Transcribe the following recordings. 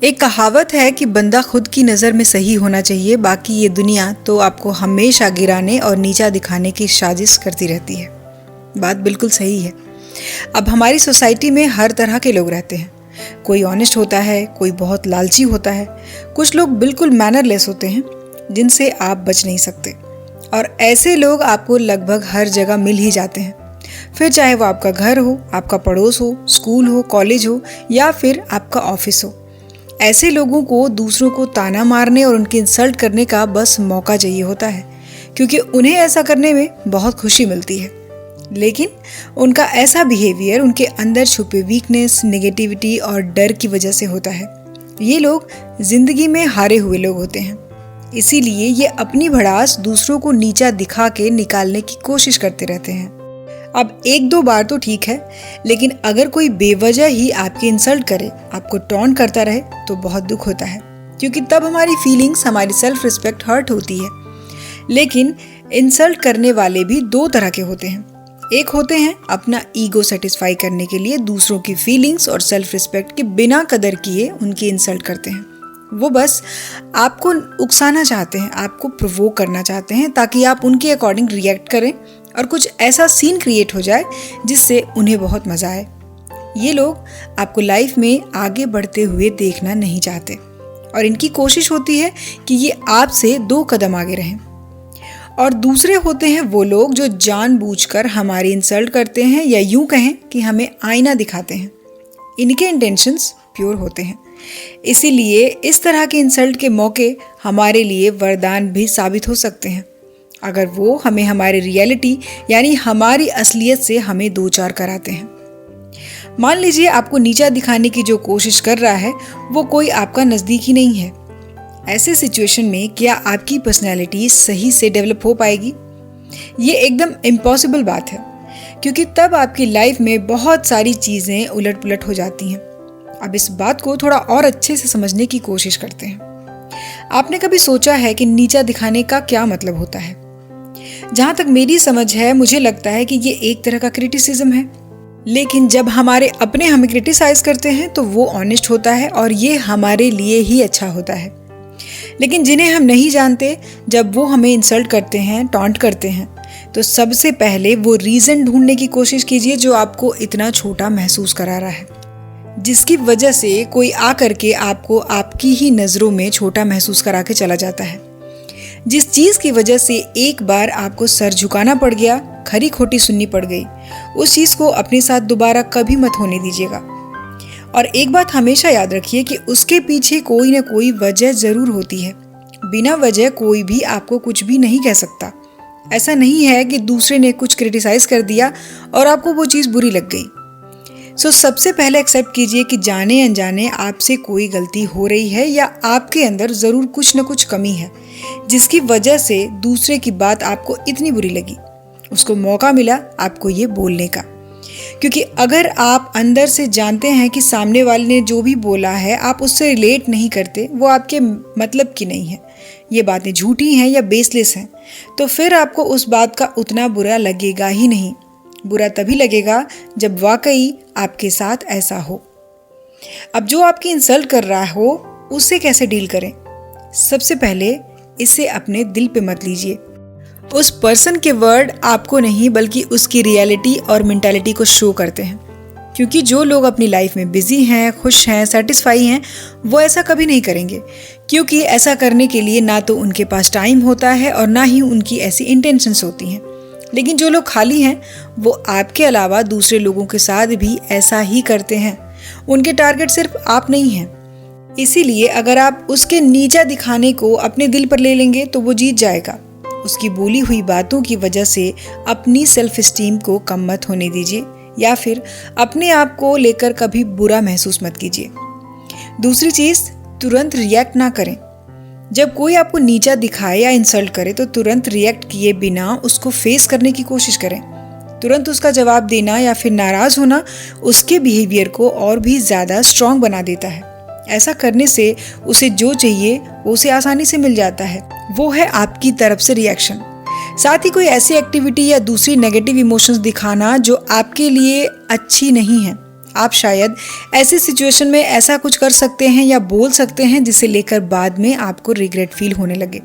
एक कहावत है कि बंदा खुद की नज़र में सही होना चाहिए, बाकी ये दुनिया तो आपको हमेशा गिराने और नीचा दिखाने की साजिश करती रहती है। बात बिल्कुल सही है। अब हमारी सोसाइटी में हर तरह के लोग रहते हैं। कोई ऑनेस्ट होता है, कोई बहुत लालची होता है, कुछ लोग बिल्कुल मैनरलेस होते हैं जिनसे आप बच नहीं सकते। और ऐसे लोग आपको लगभग हर जगह मिल ही जाते हैं, फिर चाहे वो आपका घर हो, आपका पड़ोस हो, स्कूल हो, कॉलेज हो या फिर आपका ऑफिस हो। ऐसे लोगों को दूसरों को ताना मारने और उनकी इंसल्ट करने का बस मौका चाहिए होता है, क्योंकि उन्हें ऐसा करने में बहुत खुशी मिलती है। लेकिन उनका ऐसा बिहेवियर उनके अंदर छुपे वीकनेस, नेगेटिविटी और डर की वजह से होता है। ये लोग जिंदगी में हारे हुए लोग होते हैं, इसीलिए ये अपनी भड़ास दूसरों को नीचा दिखा के निकालने की कोशिश करते रहते हैं। अब एक दो बार तो ठीक है, लेकिन अगर कोई बेवजह ही आपकी इंसल्ट करे, आपको टॉन्ट करता रहे, तो बहुत दुख होता है, क्योंकि तब हमारी फीलिंग्स, हमारी सेल्फ रिस्पेक्ट हर्ट होती है। लेकिन इंसल्ट करने वाले भी दो तरह के होते हैं। एक होते हैं अपना ईगो सेटिस्फाई करने के लिए दूसरों की फीलिंग्स और सेल्फ रिस्पेक्ट के बिना कदर किए उनकी इंसल्ट करते हैं। वो बस आपको उकसाना चाहते हैं, आपको प्रोवोक करना चाहते हैं, ताकि आप उनके अकॉर्डिंग रिएक्ट करें और कुछ ऐसा सीन क्रिएट हो जाए जिससे उन्हें बहुत मजा आए। ये लोग आपको लाइफ में आगे बढ़ते हुए देखना नहीं चाहते और इनकी कोशिश होती है कि ये आपसे दो कदम आगे रहें। और दूसरे होते हैं वो लोग जो जानबूझकर हमारी इंसल्ट करते हैं, या यूं कहें कि हमें आईना दिखाते हैं। इनके इंटेंशंस प्योर होते हैं, इसीलिए इस तरह के इंसल्ट के मौके हमारे लिए वरदान भी साबित हो सकते हैं, अगर वो हमें हमारी रियलिटी यानी हमारी असलियत से हमें दो चार कराते हैं। मान लीजिए आपको नीचा दिखाने की जो कोशिश कर रहा है वो कोई आपका नज़दीक ही नहीं है। ऐसे सिचुएशन में क्या आपकी पर्सनैलिटी सही से डेवलप हो पाएगी? ये एकदम इम्पॉसिबल बात है, क्योंकि तब आपकी लाइफ में बहुत सारी चीज़ें उलट पुलट हो जाती हैं। अब इस बात को थोड़ा और अच्छे से समझने की कोशिश करते हैं। आपने कभी सोचा है कि नीचा दिखाने का क्या मतलब होता है? जहाँ तक मेरी समझ है, मुझे लगता है कि ये एक तरह का क्रिटिसिज्म है। लेकिन जब हमारे अपने हमें क्रिटिसाइज करते हैं तो वो ऑनेस्ट होता है और ये हमारे लिए ही अच्छा होता है। लेकिन जिन्हें हम नहीं जानते, जब वो हमें इंसल्ट करते हैं, टॉन्ट करते हैं, तो सबसे पहले वो रीज़न ढूंढने की कोशिश कीजिए जो आपको इतना छोटा महसूस करा रहा है, जिसकी वजह से कोई आ करके आपको आपकी ही नज़रों में छोटा महसूस करा के चला जाता है। जिस चीज़ की वजह से एक बार आपको सर झुकाना पड़ गया, खरी खोटी सुननी पड़ गई, उस चीज़ को अपने साथ दोबारा कभी मत होने दीजिएगा। और एक बात हमेशा याद रखिए कि उसके पीछे कोई ना कोई वजह ज़रूर होती है। बिना वजह कोई भी आपको कुछ भी नहीं कह सकता। ऐसा नहीं है कि दूसरे ने कुछ क्रिटिसाइज़ कर दिया और आपको वो चीज़ बुरी लग गई। सबसे पहले एक्सेप्ट कीजिए कि जाने अनजाने आपसे कोई गलती हो रही है, या आपके अंदर ज़रूर कुछ न कुछ कमी है जिसकी वजह से दूसरे की बात आपको इतनी बुरी लगी। उसको मौका मिला आपको ये बोलने का, क्योंकि अगर आप अंदर से जानते हैं कि सामने वाले ने जो भी बोला है आप उससे रिलेट नहीं करते, वो आपके मतलब की नहीं है, ये बातें झूठी हैं या बेसलेस हैं, तो फिर आपको उस बात का उतना बुरा लगेगा ही नहीं। बुरा तभी लगेगा जब वाकई आपके साथ ऐसा हो। अब जो आपकी इंसल्ट कर रहा हो उससे कैसे डील करें? सबसे पहले इसे अपने दिल पे मत लीजिए। उस पर्सन के वर्ड आपको नहीं बल्कि उसकी रियलिटी और मेंटालिटी को शो करते हैं, क्योंकि जो लोग अपनी लाइफ में बिजी हैं, खुश हैं, सेटिस्फाई हैं, वो ऐसा कभी नहीं करेंगे, क्योंकि ऐसा करने के लिए ना तो उनके पास टाइम होता है और ना ही उनकी ऐसी इंटेंशंस होती हैं। लेकिन जो लोग खाली हैं वो आपके अलावा दूसरे लोगों के साथ भी ऐसा ही करते हैं। उनके टारगेट सिर्फ आप नहीं हैं। इसीलिए अगर आप उसके नीचा दिखाने को अपने दिल पर ले लेंगे तो वो जीत जाएगा। उसकी बोली हुई बातों की वजह से अपनी सेल्फ एस्टीम को कम मत होने दीजिए, या फिर अपने आप को लेकर कभी बुरा महसूस मत कीजिए। दूसरी चीज़, तुरंत रिएक्ट ना करें। जब कोई आपको नीचा दिखाए या इंसल्ट करे तो तुरंत रिएक्ट किए बिना उसको फेस करने की कोशिश करें। तुरंत उसका जवाब देना या फिर नाराज़ होना उसके बिहेवियर को और भी ज़्यादा स्ट्रॉन्ग बना देता है। ऐसा करने से उसे जो चाहिए वो उसे आसानी से मिल जाता है, वो है आपकी तरफ से रिएक्शन। साथ ही कोई ऐसी एक्टिविटी या दूसरी नेगेटिव इमोशंस दिखाना जो आपके लिए अच्छी नहीं है, आप शायद ऐसी सिचुएशन में ऐसा कुछ कर सकते हैं या बोल सकते हैं जिसे लेकर बाद में आपको रिग्रेट फील होने लगे,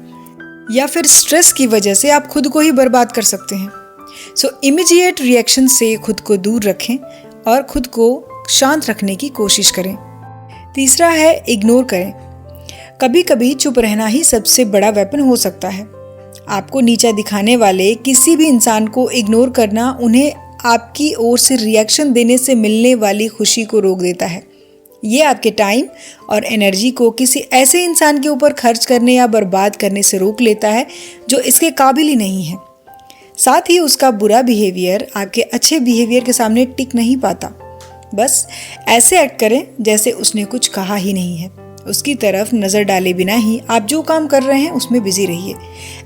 या फिर स्ट्रेस की वजह से आप खुद को ही बर्बाद कर सकते हैं। सो इमीडिएट रिएक्शन से खुद को दूर रखें और खुद को शांत रखने की कोशिश करें। तीसरा है इग्नोर करें। कभी कभी चुप रहना ही सबसे बड़ा वेपन हो सकता है। आपको नीचा दिखाने वाले किसी भी इंसान को इग्नोर करना उन्हें आपकी ओर से रिएक्शन देने से मिलने वाली खुशी को रोक देता है। ये आपके टाइम और एनर्जी को किसी ऐसे इंसान के ऊपर खर्च करने या बर्बाद करने से रोक लेता है जो इसके काबिल ही नहीं है। साथ ही उसका बुरा बिहेवियर आपके अच्छे बिहेवियर के सामने टिक नहीं पाता। बस ऐसे एक्ट करें जैसे उसने कुछ कहा ही नहीं है। उसकी तरफ नज़र डाले बिना ही आप जो काम कर रहे हैं उसमें बिजी रहिए।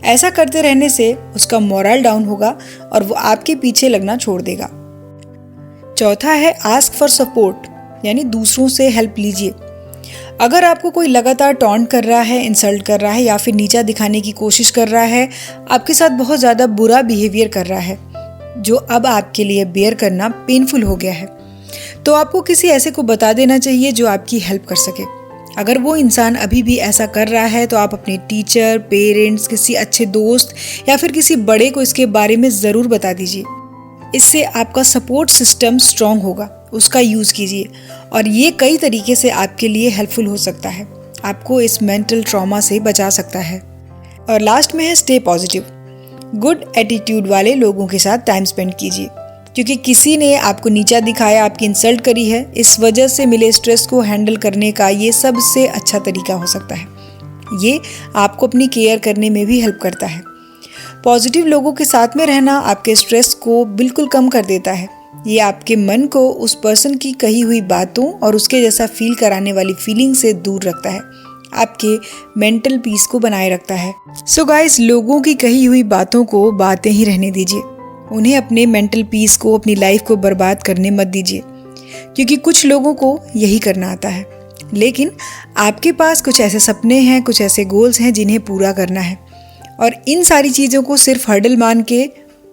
ऐसा करते रहने से उसका मोरल डाउन होगा और वो आपके पीछे लगना छोड़ देगा। चौथा है आस्क फॉर सपोर्ट, यानी दूसरों से हेल्प लीजिए। अगर आपको कोई लगातार टॉन्ट कर रहा है, इंसल्ट कर रहा है या फिर नीचा दिखाने की कोशिश कर रहा है, आपके साथ बहुत ज़्यादा बुरा बिहेवियर कर रहा है जो अब आपके लिए बेयर करना पेनफुल हो गया है, तो आपको किसी ऐसे को बता देना चाहिए जो आपकी हेल्प कर सके। अगर वो इंसान अभी भी ऐसा कर रहा है तो आप अपने टीचर, पेरेंट्स, किसी अच्छे दोस्त या फिर किसी बड़े को इसके बारे में ज़रूर बता दीजिए। इससे आपका सपोर्ट सिस्टम स्ट्रॉन्ग होगा, उसका यूज़ कीजिए और ये कई तरीके से आपके लिए हेल्पफुल हो सकता है, आपको इस मेंटल ट्रॉमा से बचा सकता है। और लास्ट में है स्टे पॉजिटिव। गुड एटीट्यूड वाले लोगों के साथ टाइम स्पेंड कीजिए, क्योंकि किसी ने आपको नीचा दिखाया, आपकी इंसल्ट करी है, इस वजह से मिले स्ट्रेस को हैंडल करने का ये सबसे अच्छा तरीका हो सकता है। ये आपको अपनी केयर करने में भी हेल्प करता है। पॉजिटिव लोगों के साथ में रहना आपके स्ट्रेस को बिल्कुल कम कर देता है। ये आपके मन को उस पर्सन की कही हुई बातों और उसके जैसा फील कराने वाली फीलिंग से दूर रखता है, आपके मेंटल पीस को बनाए रखता है। सो गाइस, लोगों की कही हुई बातों को बातें ही रहने दीजिए। उन्हें अपने मेंटल पीस को, अपनी लाइफ को बर्बाद करने मत दीजिए, क्योंकि कुछ लोगों को यही करना आता है। लेकिन आपके पास कुछ ऐसे सपने हैं, कुछ ऐसे गोल्स हैं जिन्हें पूरा करना है, और इन सारी चीज़ों को सिर्फ हर्डल मान के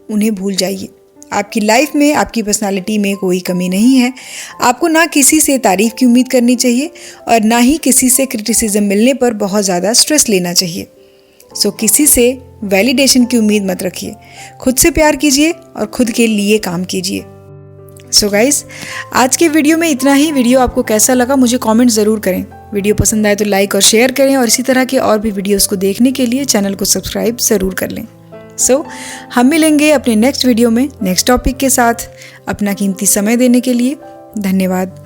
उन्हें भूल जाइए। आपकी लाइफ में, आपकी पर्सनालिटी में कोई कमी नहीं है। आपको ना किसी से तारीफ़ की उम्मीद करनी चाहिए और ना ही किसी से क्रिटिसिज्म मिलने पर बहुत ज़्यादा स्ट्रेस लेना चाहिए। सो किसी से वैलिडेशन की उम्मीद मत रखिए। खुद से प्यार कीजिए और खुद के लिए काम कीजिए। सो गाइस, आज के वीडियो में इतना ही। वीडियो आपको कैसा लगा मुझे कमेंट ज़रूर करें। वीडियो पसंद आए तो लाइक और शेयर करें और इसी तरह के और भी वीडियोस को देखने के लिए चैनल को सब्सक्राइब ज़रूर कर लें। सो हम मिलेंगे अपने नेक्स्ट वीडियो में नेक्स्ट टॉपिक के साथ। अपना कीमती समय देने के लिए धन्यवाद।